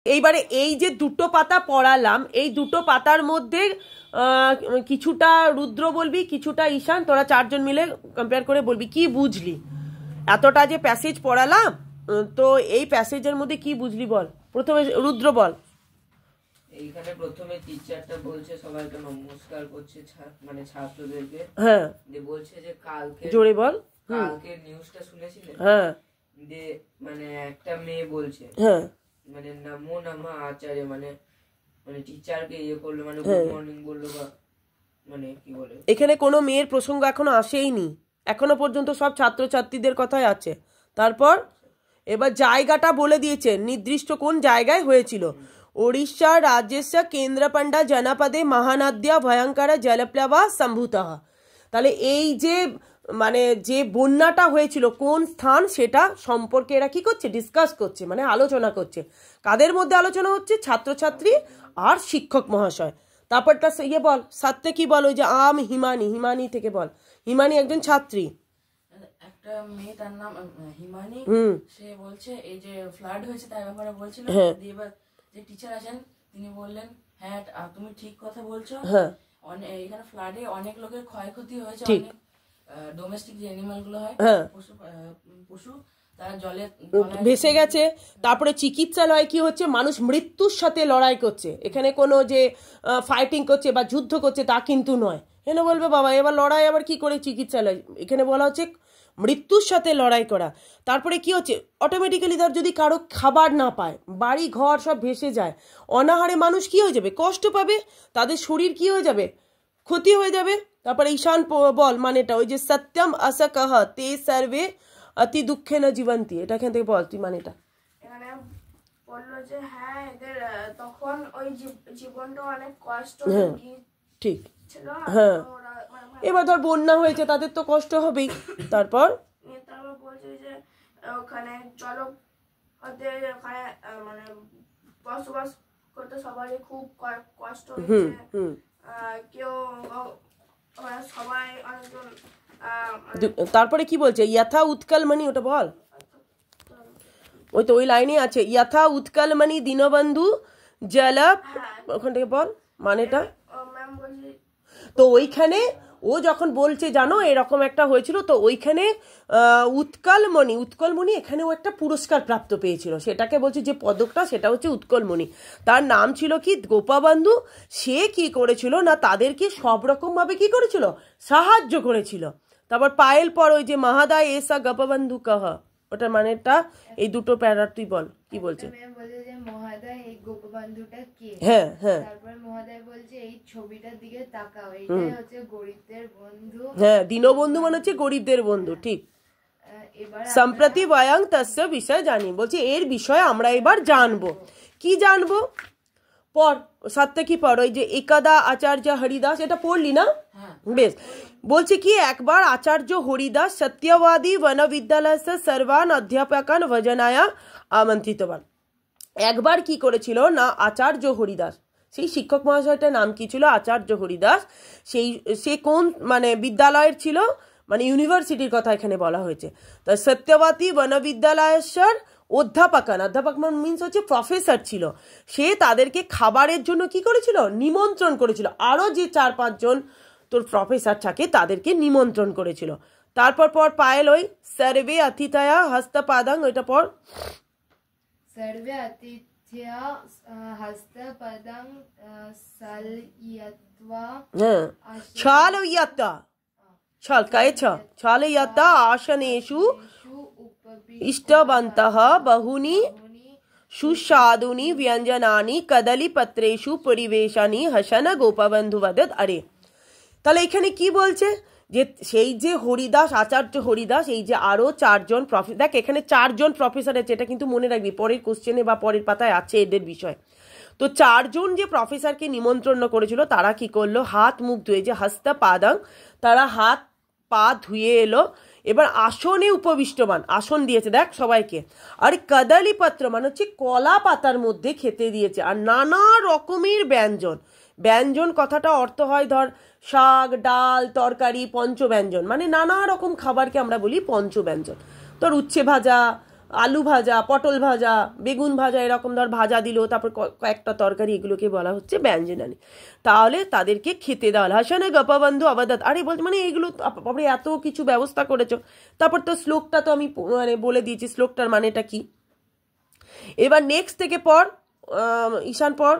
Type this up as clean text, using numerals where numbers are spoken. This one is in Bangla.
এইবারে এই যে দুটো পাতা পড়ালাম, এই দুটো পাতার মধ্যে কিছুটা রুদ্র বলবি, কিছুটা ঈশান, তোরা চারজন মিলে কম্পেয়ার করে বলবি কি বুঝলি। এতটা যে প্যাসেজ পড়ালাম, তো এই প্যাসেজের মধ্যে কি বুঝলি বল। প্রথমে রুদ্র বল। এইখানে প্রথমে টিচারটা বলছে সবাইকে নমস্কার করছে, মানে ছাত্রদেরকে। হ্যাঁ, যে বলছে যে কালকে, জোরে বল, কালকে নিউজটা শুনেছিলেন? হ্যাঁ, যে মানে একটা মেয়ে বলছে, হ্যাঁ, মানে নমো নমঃ আচার্য, মানে মানে টিচারকে ইয়ে করলো, মানে গুড মর্নিং বললো, বা মানে কি বলে। এখানে কোনো মেয়ের প্রসঙ্গ এখনো আসেইনি, এখনো পর্যন্ত সব ছাত্রছাত্রীদের কথাই আছে। তারপর এবার জায়গাটা বলে দিয়েছে, নির্দিষ্ট কোন জায়গায় হয়েছিল। ওড়িশা রাজ্যস্য কেন্দ্রপাণ্ডা জনপদে মহানদ্যা ভয়ঙ্কর জলপ্লাবা সম্ভূতঃ। তাহলে এই যে মানে যে বন্যাটা হয়েছিল কোন স্থান, সেটা সম্পর্কে এরা কি করছে, ডিসকাস করছে, মানে আলোচনা করছে। কাদের মধ্যে আলোচনা হচ্ছে? ছাত্রছাত্রী আর শিক্ষক মহাশয়। তারপরটা ইয়ে বল, সাথে কি বল, ওই যে হিমানি, হিমানি থেকে বল। হিমানি একজন ছাত্রী, একটা মেয়ে, তার নাম হিমানি। সে বলছে এই যে ফ্লাড হয়েছে তার ব্যাপারে বলছিল। এবার যে টিচার আছেন তিনি বললেন, হ্যাঁ তুমি ঠিক কথা বলছো, এখানে ফ্লাডে অনেক লোকের ক্ষয়ক্ষতি হয়েছে, অনেক ডোমেস্টিক যে অ্যানিমাল গুলো হয়, পশু, তারা জলে ভেসে গেছে। তারপরে চিকিৎসালয় কি হচ্ছে, মানুষ মৃত্যুর সাথে লড়াই করছে। এখানে কোনো যে ফাইটিং করছে বা যুদ্ধ করছে তা কিন্তু নয়। এখানে বলবে বাবা এবার লড়াই আবার কি করে চিকিৎসালয়, এখানে বলা হচ্ছে মৃত্যুর সাথে লড়াই করা। তারপরে কি হচ্ছে, অটোমেটিক্যালি ধর যদি কারো খাবার না পায়, বাড়ি ঘর সব ভেসে যায়, অনাহারে মানুষ কি হয়ে যাবে, কষ্ট পাবে, তাদের শরীর কি হয়ে যাবে, ক্ষতি হয়ে যাবে। তারপরে ঈশান বল মানেটা, ওই যে সত্যম আসকহ তে সর্বে অতি দুঃখে না জীবন্তী, এটা এখান থেকে বল তুই মানেটা। এখানে বললো যে হ্যাঁ এদের তখন ওই জীবনটা অনেক কষ্ট, ঠিক, হ্যাঁ। এবার ধর বন্যা হয়েছে, তাদের তো কষ্ট হবেই। তারপর বলছে যে ওখানে চলো, ওদের ওখানে মানে বসবাস করতে সবারই খুব কষ্ট হচ্ছে, কেউ সবাই অনেকজন। তারপরে কি বলছে, যথা উৎকলমণি, ওটা বল। ওই তো ওই লাইনে আছে, যথা উৎকলমণি দীনবন্ধু জল, ওখান থেকে বল মানেটা। তো ওইখানে ও যখন বলছে জানো এরকম একটা হয়েছিল, তো ওইখানে উৎকলমণি, উৎকলমণি এখানে ও একটা পুরস্কার প্রাপ্ত পেয়েছিল, সেটাকে বলছে যে পদকটা, সেটা হচ্ছে উৎকলমণি। তার নাম ছিল কি, গোপাবন্ধু। সে কি করেছিল না, তাদেরকে সব রকম ভাবে কি করেছিল, সাহায্য করেছিল। তারপর পায়েল পর ওই যে মহাদায় এসা গোপবন্ধু কহ, ওটার মানেটা এই দুটো প্যারা তুই বল কি বলছে। মহাদয় এই গোপবন্ধুটা কে? হ্যাঁ, হ্যাঁ। তারপর মহাদয় বলছে এই ছবিটার দিকে তাকাও, এইটাই হচ্ছে গরিবদের বন্ধু। হ্যাঁ, দীনবন্ধু মানে হচ্ছে গরিবদের বন্ধু, ঠিক। সম্প্রতি বয়াং তস্য বিষয় জানি, বলছে এর বিষয়ে আমরা এবার জানবো। কি জানবো পর, সাথে কি পর, ওই যে একদা আচার্য হরিদাস, এটা পড়লি না? বেশ, বলছে কি একবার আচার্য হরিদাস সত্যবাদী বনবিদ্যালয় সর্বান অধ্যাপকান ভজনায়া আমন্ত্রিতবান। একবার কি করেছিল না, আচার্য হরিদাস, সেই শিক্ষক মহাশয়টার নাম কি ছিল, আচার্য হরিদাস। সে কোন মানে বিদ্যালয়ের ছিল, মানে ইউনিভার্সিটির কথা এখানে বলা হয়েছে। তো সত্যবাদী বনবিদ্যালয়েশ্বর অধ্যাপকান, অধ্যাপক মিনস হচ্ছে প্রফেসর ছিল। সে তাদেরকে খাবারের জন্য কি করেছিল, নিমন্ত্রণ করেছিল। আরো যে 4-5 জন তোর প্রফেসর থাকে তাদেরকে নিমন্ত্রণ করেছিল। তারপর পর পায়েল ওই সর্বে অতিথয়া হস্তপাদাং, ওইটা পর। সর্বে অতিথ্যা হস্তপদং সালয়িত্বা, হ্যাঁ, ছালয়িত্বা, ছাল কায়ে ছালয়িত্বা আসনেষু ইষ্টবন্তঃ বহুনি সুস্বাদুনি ব্যঞ্জনানি কদলীপত্রেষু পরিবেশানি হসন গোপবন্ধু বদত। আরে তাহলে এখানে কি বলছে, যে সেই যে হরিদাস, আচার্য হরিদাস, এই যে আরো 4 জন প্রফেসর, দেখ এখানে 4 জন প্রফেসর আছে, এটা কিন্তু মনে রাখবি, পরের কোশ্চেনে বা পরের পাতায় আছে এদের বিষয়। তো 4 জন যে প্রফেসরকে নিমন্ত্রণ করেছিল, তারা কি করলো, হাত মুখ ধুয়ে, যে হস্ত পাদাং, তারা হাত পা ধুয়ে এলো। এবার আসনে উপবিষ্টমান, আসন দিয়েছে দেখ সবাইকে। আর কদলী পত্র মানে হচ্ছে কলা পাতার মধ্যে খেতে দিয়েছে। আর নানা রকমের ব্যঞ্জন, ব্যঞ্জন কথাটা অর্থ হয় ধর শাক, ডাল, তরকারি, পঞ্চব্যঞ্জন, মানে নানা রকম খাবারকে আমরা বলি পঞ্চব্যঞ্জন। তোর উচ্ছে ভাজা, আলু ভাজা, পটল ভাজা, বেগুন ভাজা, এরকম ধর ভাজা দিল, তারপর কয়েকটা তরকারি, এগুলোকে বলা হচ্ছে ব্যঞ্জনানি। তাহলে তাদেরকে খেতে দেওয়া হলো। হাসানা গপাবন্ধু অবদাত, আরে বলতে মানে এগুলো আপনি এত কিছু ব্যবস্থা করেছো। তারপর তো শ্লোকটা তো আমি মানে বলে দিয়েছি শ্লোকটার মানেটা কি। এবার নেক্সট থেকে পর ঈশান পর